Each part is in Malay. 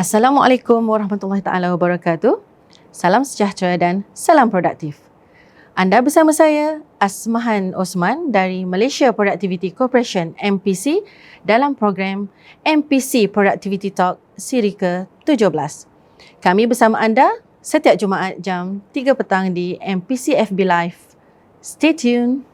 Assalamualaikum warahmatullahi taala wabarakatuh. Salam sejahtera dan salam produktif. Anda bersama saya Asmahan Osman dari Malaysia Productivity Corporation MPC dalam program MPC Productivity Talk siri ke-17. Kami bersama anda setiap Jumaat jam 3 petang di MPC FB Live. Stay tuned.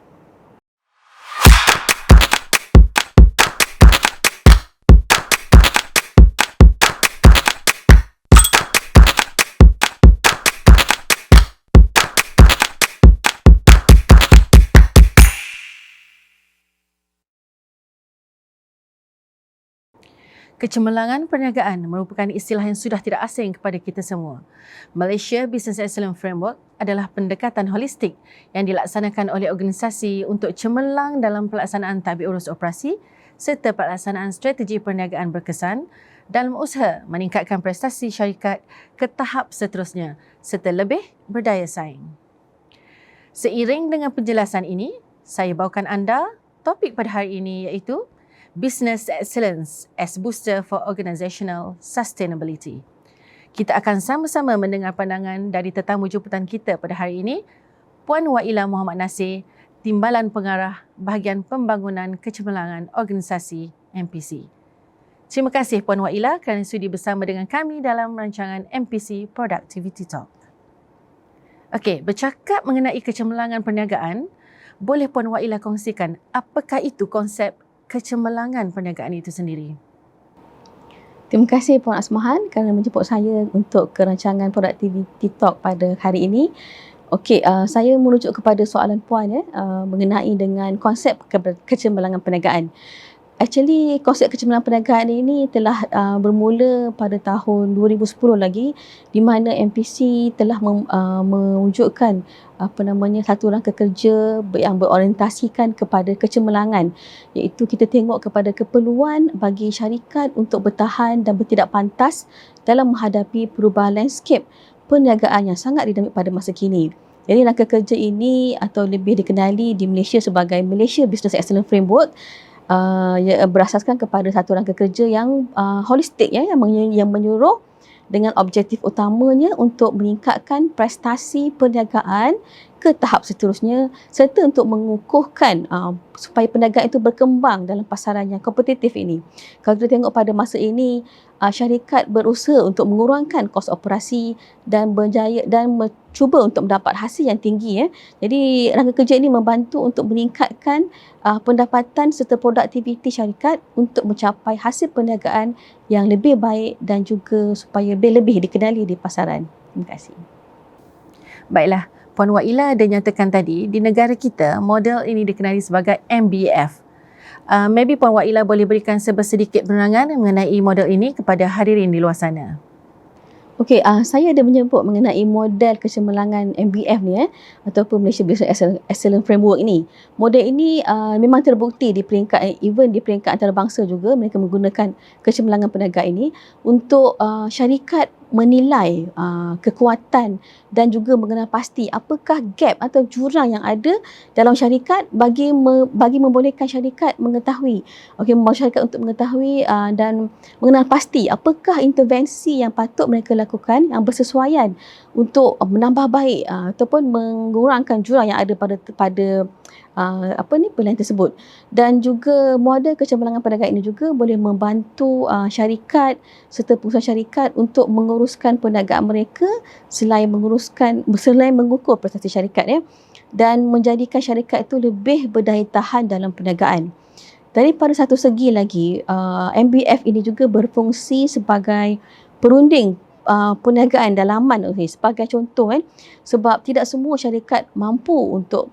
Kecemerlangan perniagaan merupakan istilah yang sudah tidak asing kepada kita semua. Malaysia Business Excellence Framework adalah pendekatan holistik yang dilaksanakan oleh organisasi untuk cemerlang dalam pelaksanaan tadbir urus operasi serta pelaksanaan strategi perniagaan berkesan dalam usaha meningkatkan prestasi syarikat ke tahap seterusnya serta lebih berdaya saing. Seiring dengan penjelasan ini, saya bawakan anda topik pada hari ini iaitu Business Excellence as Booster for Organizational Sustainability. Kita akan sama-sama mendengar pandangan dari tetamu jemputan kita pada hari ini, Puan Wailah Muhammad Nasir, Timbalan Pengarah Bahagian Pembangunan Kecemerlangan Organisasi MPC. Terima kasih Puan Wailah kerana sudi bersama dengan kami dalam rancangan MPC Productivity Talk. Okey, bercakap mengenai kecemerlangan perniagaan, boleh Puan Wailah kongsikan apakah itu konsep kecemerlangan perniagaan itu sendiri? Terima kasih Puan Asmahan kerana menjemput saya untuk rancangan Productivity Talk pada hari ini. Okey, saya merujuk kepada soalan Puan mengenai dengan konsep kecemerlangan perniagaan. Actually, konsep kecemerlangan perniagaan ini telah bermula pada tahun 2010 lagi, di mana MPC telah mewujudkan satu rangka kerja yang berorientasikan kepada kecemerlangan, iaitu kita tengok kepada keperluan bagi syarikat untuk bertahan dan bertindak pantas dalam menghadapi perubahan landscape perniagaan yang sangat dinamik pada masa kini. Jadi rangka kerja ini atau lebih dikenali di Malaysia sebagai Malaysia Business Excellence Framework berasaskan kepada satu rangka kerja yang holistik yang menyuruh dengan objektif utamanya untuk meningkatkan prestasi perniagaan ke tahap seterusnya serta untuk mengukuhkan supaya perniagaan itu berkembang dalam pasaran yang kompetitif ini. Kalau kita tengok pada masa ini, syarikat berusaha untuk mengurangkan kos operasi dan berjaya dan cuba untuk mendapat hasil yang tinggi. Jadi rangka kerja ini membantu untuk meningkatkan pendapatan serta produktiviti syarikat untuk mencapai hasil perniagaan yang lebih baik dan juga supaya lebih dikenali di pasaran. Terima kasih. Baiklah, Puan Wailah ada nyatakan tadi di negara kita model ini dikenali sebagai MBF. Maybe Puan Wailah boleh berikan sedikit penerangan mengenai model ini kepada hadirin di luar sana. Okey, saya ada menyebut mengenai model kecemerlangan MBF ni ataupun Malaysia Business Excellence Framework ini. Model ini memang terbukti di peringkat di peringkat antarabangsa juga mereka menggunakan kecemerlangan perniagaan ini untuk syarikat menilai kekuatan dan juga mengenal pasti apakah gap atau jurang yang ada dalam syarikat bagi membolehkan syarikat mengetahui syarikat untuk mengetahui dan mengenal pasti apakah intervensi yang patut mereka lakukan yang bersesuaian untuk menambah baik ataupun mengurangkan jurang yang ada pada pilihan tersebut. Dan juga model kecemerlangan perniagaan ini juga boleh membantu syarikat serta pengusaha syarikat untuk menguruskan perniagaan mereka selain mengukur prestasi syarikat dan menjadikan syarikat itu lebih berdaya tahan dalam perniagaan. Daripada satu segi lagi, MBF ini juga berfungsi sebagai perunding perniagaan dalaman sebagai contoh sebab tidak semua syarikat mampu untuk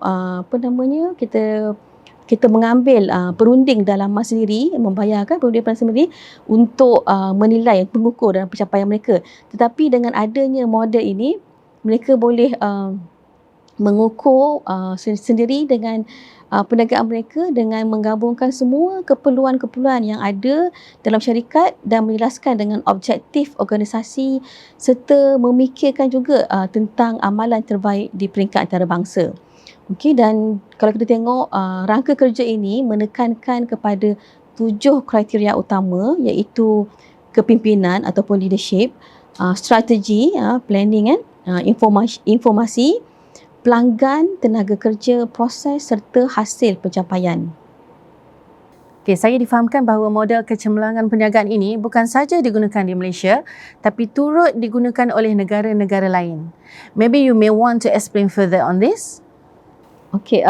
kita mengambil perunding dalaman sendiri, membayarkan perunding dalaman sendiri untuk menilai mengukur dalam pencapaian mereka. Tetapi dengan adanya model ini mereka boleh mengukur sendiri dengan perniagaan mereka dengan menggabungkan semua keperluan-keperluan yang ada dalam syarikat dan menjelaskan dengan objektif organisasi serta memikirkan juga tentang amalan terbaik di peringkat antarabangsa. Okey, dan kalau kita tengok rangka kerja ini menekankan kepada 7 kriteria utama iaitu kepimpinan ataupun leadership, strategi, planning kan, informasi, pelanggan, tenaga kerja, proses serta hasil pencapaian. Okay, saya difahamkan bahawa model kecemerlangan perniagaan ini bukan saja digunakan di Malaysia tapi turut digunakan oleh negara-negara lain. Maybe you may want to explain further on this? Okey,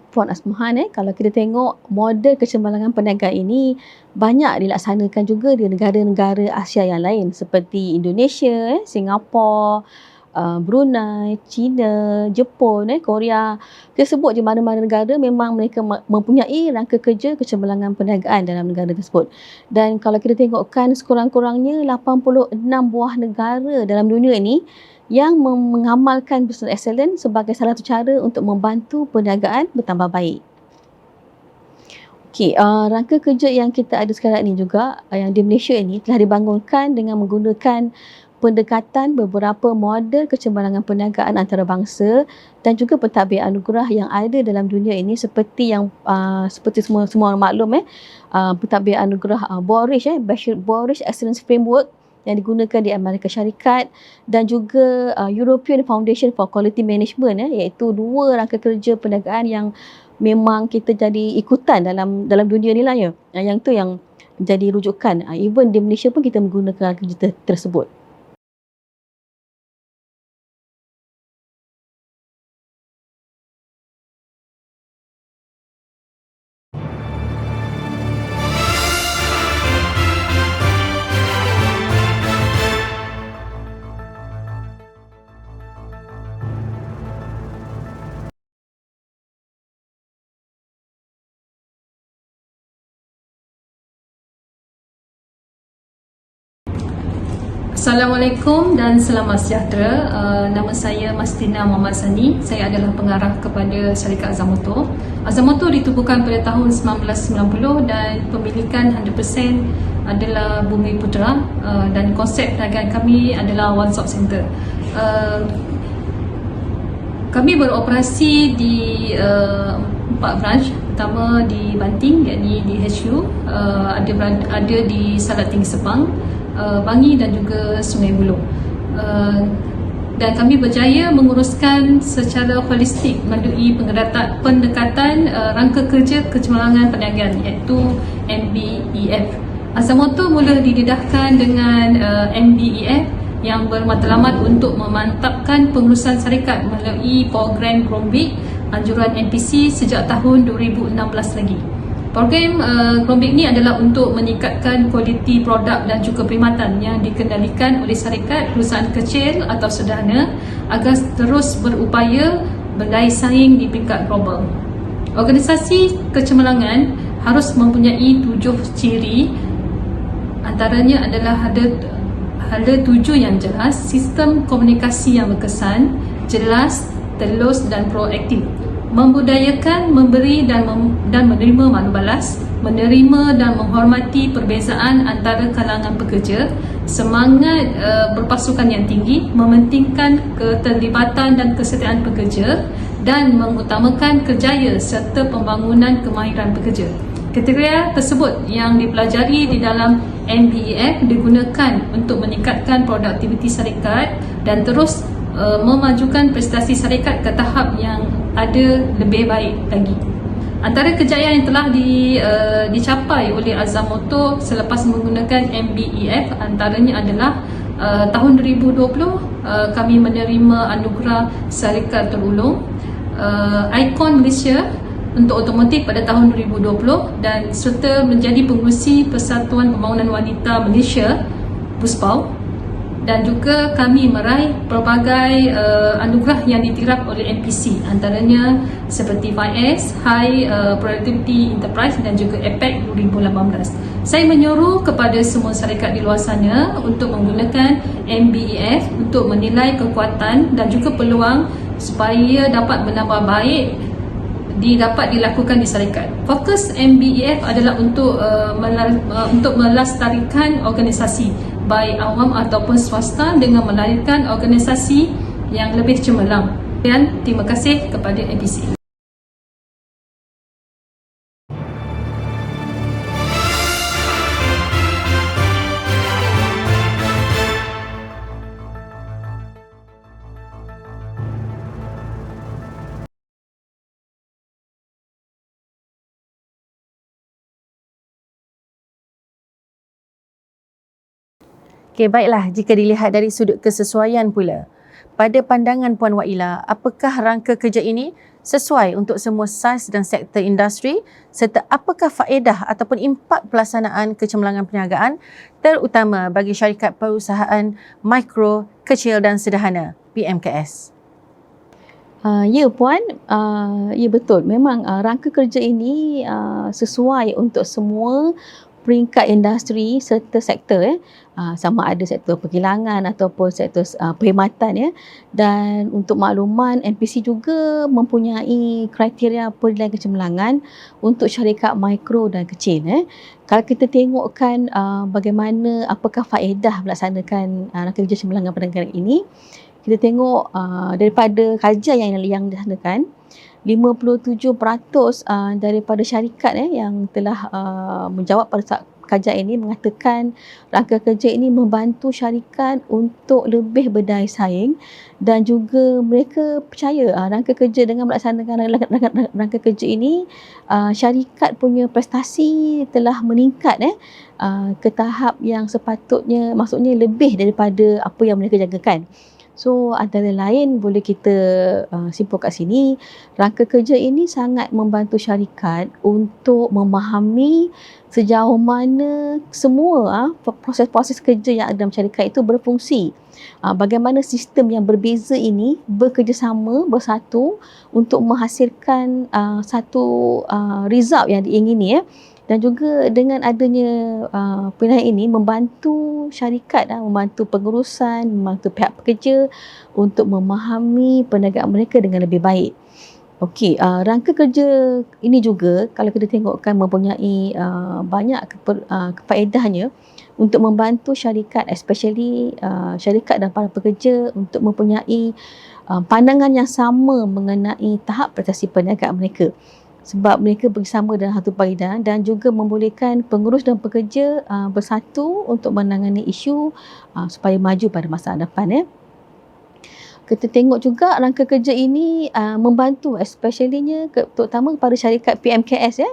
Puan Asmahan, kalau kita tengok model kecemerlangan perniagaan ini banyak dilaksanakan juga di negara-negara Asia yang lain seperti Indonesia, Singapura, Brunei, China, Jepun, Korea. Kita sebut je mana-mana negara memang mereka mempunyai rangka kerja kecemerlangan perniagaan dalam negara tersebut. Dan kalau kita tengokkan sekurang-kurangnya 86 buah negara dalam dunia ini yang mengamalkan business excellence sebagai salah satu cara untuk membantu perniagaan bertambah baik. Okey, rangka kerja yang kita ada sekarang ini juga yang di Malaysia ini telah dibangunkan dengan menggunakan pendekatan beberapa model kecemerlangan perniagaan antarabangsa dan juga pentadbir anugerah yang ada dalam dunia ini seperti yang seperti semua maklum pentadbir anugerah Boris Boris Excellence Framework yang digunakan di Amerika Syarikat dan juga European Foundation for Quality Management iaitu dua rangka kerja perniagaan yang memang kita jadi ikutan dalam dunia ni lah ya. Yang tu yang jadi rujukan. Even di Malaysia pun kita menggunakan rangka kerja tersebut. Assalamualaikum dan selamat sejahtera. Nama saya Mastina Muhammad Sani. Saya adalah pengarah kepada syarikat Azamoto. Azamoto ditubuhkan pada tahun 1990 dan pemilikan 100% adalah Bumi Putra dan konsep perniagaan kami adalah One Stop Center. Kami beroperasi di 4 branch. Pertama di Banting, iaitu di HU, ada di Salak Tinggi Sepang, Bangi dan juga Sungai Buloh. Dan kami berjaya menguruskan secara holistik melalui pendekatan rangka kerja kecemerlangan perniagaan iaitu MBEF. Azamoto mula didedahkan dengan MBEF yang bermatlamat untuk memantapkan pengurusan syarikat melalui program Grombik anjuran NPC sejak tahun 2016 lagi. Program Grombik ini adalah untuk meningkatkan kualiti produk dan juga perkhidmatan yang dikendalikan oleh syarikat, perusahaan kecil atau sederhana agar terus berupaya berdaya saing di peringkat global. Organisasi kecemerlangan harus mempunyai 7 ciri, antaranya adalah ada 7 yang jelas: sistem komunikasi yang berkesan, jelas, telus dan proaktif, membudayakan, memberi dan menerima malu balas, menerima dan menghormati perbezaan antara kalangan pekerja, semangat berpasukan yang tinggi, mementingkan keterlibatan dan kesetiaan pekerja dan mengutamakan kerjaya serta pembangunan kemahiran pekerja. Kriteria tersebut yang dipelajari di dalam MBEF digunakan untuk meningkatkan produktiviti syarikat dan terus memajukan prestasi syarikat ke tahap yang ada lebih baik lagi. Antara kejayaan yang telah dicapai oleh Azamoto selepas menggunakan MBEF antaranya adalah tahun 2020 kami menerima anugerah syarikat terulung Ikon Malaysia untuk otomotif pada tahun 2020 dan serta menjadi pengerusi Persatuan Pembangunan Wanita Malaysia Puspau, dan juga kami meraih pelbagai anugerah yang ditiraf oleh NPC, antaranya seperti 5S High Productivity Enterprise dan juga APEC 2018. Saya menyuruh kepada semua syarikat di luar sana untuk menggunakan MBEF untuk menilai kekuatan dan juga peluang supaya dapat menambah baik dapat dilakukan di syarikat. Fokus MBEF adalah untuk melestarikan organisasi baik awam ataupun swasta dengan melahirkan organisasi yang lebih cemerlang. Dan terima kasih kepada NPC. Okey, baiklah, jika dilihat dari sudut kesesuaian pula, pada pandangan Puan Waila, apakah rangka kerja ini sesuai untuk semua saiz dan sektor industri serta apakah faedah ataupun impak pelaksanaan kecemerlangan perniagaan terutama bagi syarikat perusahaan mikro, kecil dan sederhana PMKS? Ya Puan, ya betul. Memang rangka kerja ini sesuai untuk semua peringkat industri serta sektor sama ada sektor perkilangan ataupun sektor perkhidmatan ya. Dan untuk makluman, NPC juga mempunyai kriteria penilaian kecemerlangan untuk syarikat mikro dan kecil. Kalau kita tengokkan bagaimana apakah faedah melaksanakan rangka kerja kecemerlangan perniagaan ini, kita tengok daripada kajian yang dilaksanakan, 57% daripada syarikat yang telah menjawab pada kajian ini mengatakan rangka kerja ini membantu syarikat untuk lebih berdaya saing dan juga mereka percaya rangka kerja dengan melaksanakan rangka kerja ini syarikat punya prestasi telah meningkat ke tahap yang sepatutnya, maksudnya lebih daripada apa yang mereka jangkakan. So antara lain boleh kita simpul kat sini, rangka kerja ini sangat membantu syarikat untuk memahami sejauh mana semua proses-proses kerja yang ada dalam syarikat itu berfungsi. Bagaimana sistem yang berbeza ini bekerjasama bersatu untuk menghasilkan satu result yang diingini dan juga dengan adanya penilaian ini membantu syarikat, membantu pengurusan, membantu pihak pekerja untuk memahami perniagaan mereka dengan lebih baik. Okey, rangka kerja ini juga kalau kita tengokkan mempunyai banyak kefaedahnya untuk membantu syarikat, especially syarikat dan para pekerja untuk mempunyai pandangan yang sama mengenai tahap prestasi perniagaan mereka. Sebab mereka bersama dalam satu paridan dan juga membolehkan pengurus dan pekerja bersatu untuk menangani isu supaya maju pada masa depan. Kita tengok juga rangka kerja ini membantu especially-nya terutama kepada syarikat PMKS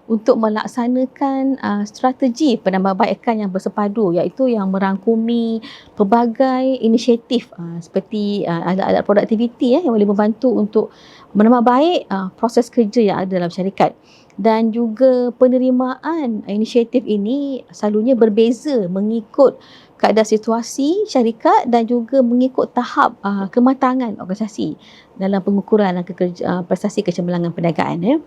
untuk melaksanakan strategi penambahbaikan yang bersepadu, iaitu yang merangkumi pelbagai inisiatif seperti alat-alat produktiviti yang boleh membantu untuk menambah baik proses kerja yang ada dalam syarikat. Dan juga penerimaan inisiatif ini selalunya berbeza mengikut keadaan situasi syarikat dan juga mengikut tahap kematangan organisasi dalam pengukuran prestasi kecemerlangan perniagaan.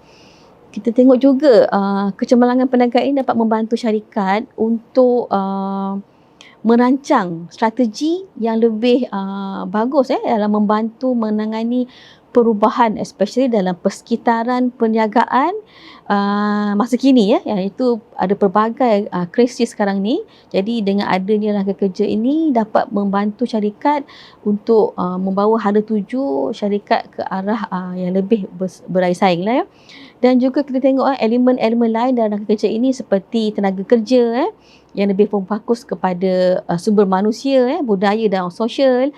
Kita tengok juga kecemerlangan perniagaan ini dapat membantu syarikat untuk merancang strategi yang lebih bagus dalam membantu menangani perubahan especially dalam persekitaran perniagaan masa kini iaitu ada pelbagai krisis sekarang ni. Jadi dengan adanya rangka kerja ini dapat membantu syarikat untuk membawa hala tuju syarikat ke arah yang lebih berdaya saing lah. Dan juga kita tengok elemen-elemen lain dalam rangka kerja ini seperti tenaga kerja yang lebih fokus kepada sumber manusia, budaya dan sosial.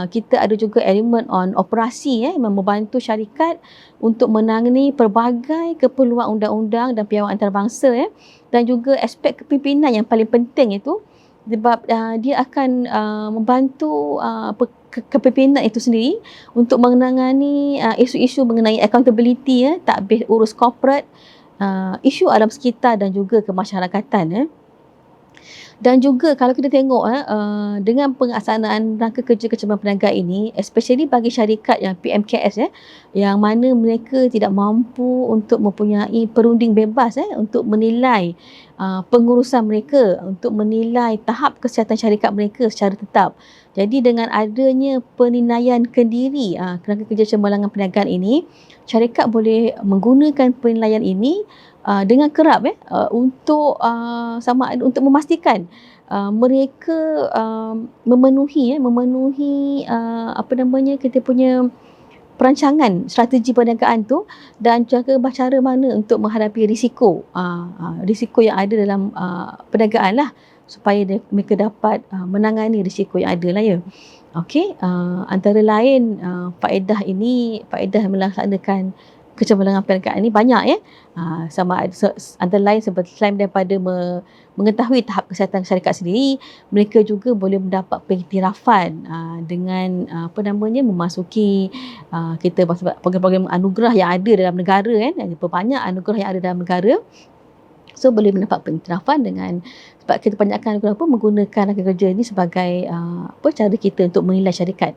Kita ada juga elemen on operasi yang membantu syarikat untuk menangani pelbagai keperluan undang-undang dan piawai antarabangsa dan juga aspek kepimpinan yang paling penting itu sebab dia akan membantu kepimpinan itu sendiri untuk menangani isu-isu mengenai accountability, takbir urus corporate, isu alam sekitar dan juga kemasyarakatan. Dan juga kalau kita tengok dengan pelaksanaan rangka kerja kecemerlangan perniagaan ini, especially bagi syarikat yang PMKS yang mana mereka tidak mampu untuk mempunyai perunding bebas untuk menilai pengurusan mereka, untuk menilai tahap kesihatan syarikat mereka secara tetap. Jadi dengan adanya penilaian kendiri rangka kerja kecemerlangan perniagaan ini, syarikat boleh menggunakan penilaian ini dengan kerap untuk untuk memastikan mereka memenuhi kita punya perancangan strategi perniagaan tu dan cara mana untuk menghadapi risiko yang ada dalam perniagaan lah supaya mereka dapat menangani risiko yang ada lah Okey, antara lain faedah melaksanakan kecemerlangan perniagaan ini banyak ya. Sama antara lain selain daripada mengetahui tahap kesihatan syarikat sendiri, mereka juga boleh mendapat pengiktirafan dengan memasuki kita program-program anugerah yang ada dalam negara kan. Banyak anugerah yang ada dalam negara. So boleh mendapat pengiktirafan dengan sebab kita kebanyakan menggunakan rangka kerja ini sebagai cara kita untuk menilai syarikat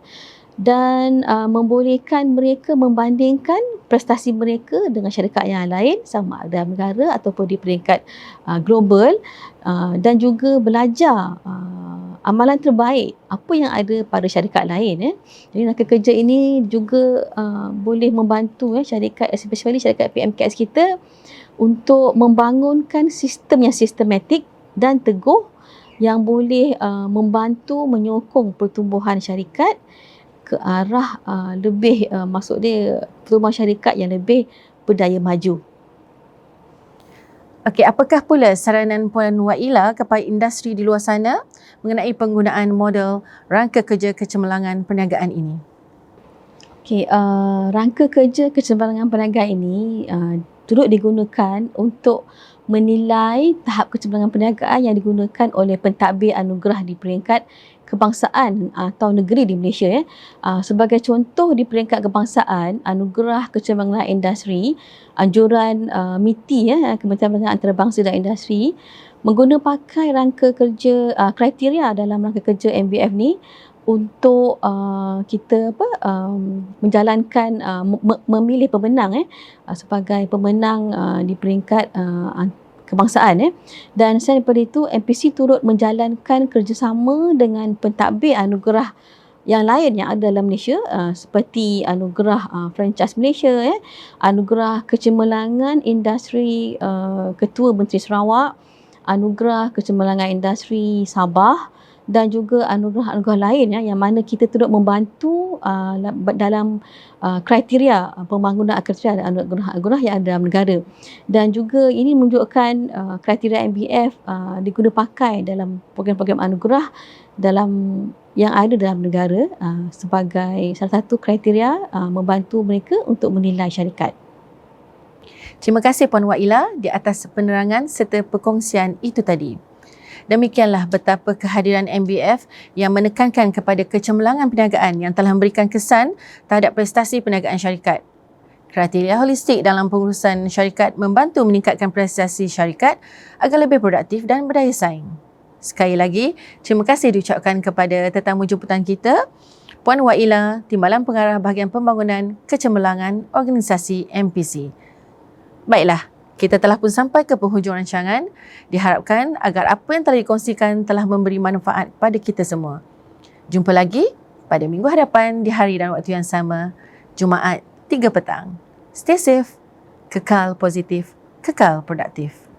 dan membolehkan mereka membandingkan prestasi mereka dengan syarikat yang lain sama ada dalam negara ataupun di peringkat global dan juga belajar amalan terbaik apa yang ada pada syarikat lain. Jadi rangka kerja ini juga boleh membantu syarikat, especially syarikat PMKS kita untuk membangunkan sistem yang sistematik dan teguh yang boleh membantu menyokong pertumbuhan syarikat ke arah lebih maksud dia pertumbuhan syarikat yang lebih berdaya maju. Okey, apakah pula saranan Puan Waila kepada industri di luar sana mengenai penggunaan model rangka kerja kecemerlangan perniagaan ini? Okey, rangka kerja kecemerlangan perniagaan ini turut digunakan untuk menilai tahap kecemerlangan perniagaan yang digunakan oleh pentadbir anugerah di peringkat kebangsaan atau negeri di Malaysia. Sebagai contoh di peringkat kebangsaan, anugerah kecemerlangan industri, anjuran MITI, Kementerian Perniagaan Antarabangsa dan Industri, mengguna pakai rangka kerja kriteria dalam rangka kerja MBF ni untuk kita menjalankan memilih pemenang sebagai pemenang di peringkat kebangsaan dan selain daripada itu MPC turut menjalankan kerjasama dengan pentadbir anugerah yang lain yang ada dalam Malaysia seperti anugerah franchise Malaysia, anugerah kecemerlangan industri Ketua Menteri Sarawak, anugerah kecemerlangan industri Sabah dan juga anugerah-anugerah lain yang mana kita turut membantu dalam kriteria pembangunan kriteria anugerah-anugerah yang ada dalam negara. Dan juga ini menunjukkan kriteria MBF diguna pakai dalam program-program anugerah dalam yang ada dalam negara sebagai salah satu kriteria membantu mereka untuk menilai syarikat. Terima kasih Puan Waila di atas penerangan serta perkongsian itu tadi. Demikianlah betapa kehadiran MBF yang menekankan kepada kecemerlangan perniagaan yang telah memberikan kesan terhadap prestasi perniagaan syarikat. Kriteria holistik dalam pengurusan syarikat membantu meningkatkan prestasi syarikat agar lebih produktif dan berdaya saing. Sekali lagi, terima kasih diucapkan kepada tetamu jemputan kita, Puan Waila, Timbalan Pengarah Bahagian Pembangunan Kecemerlangan Organisasi MPC. Baiklah, kita telah pun sampai ke penghujung rancangan. Diharapkan agar apa yang telah dikongsikan telah memberi manfaat pada kita semua. Jumpa lagi pada minggu hadapan di hari dan waktu yang sama, Jumaat 3 petang. Stay safe, kekal positif, kekal produktif.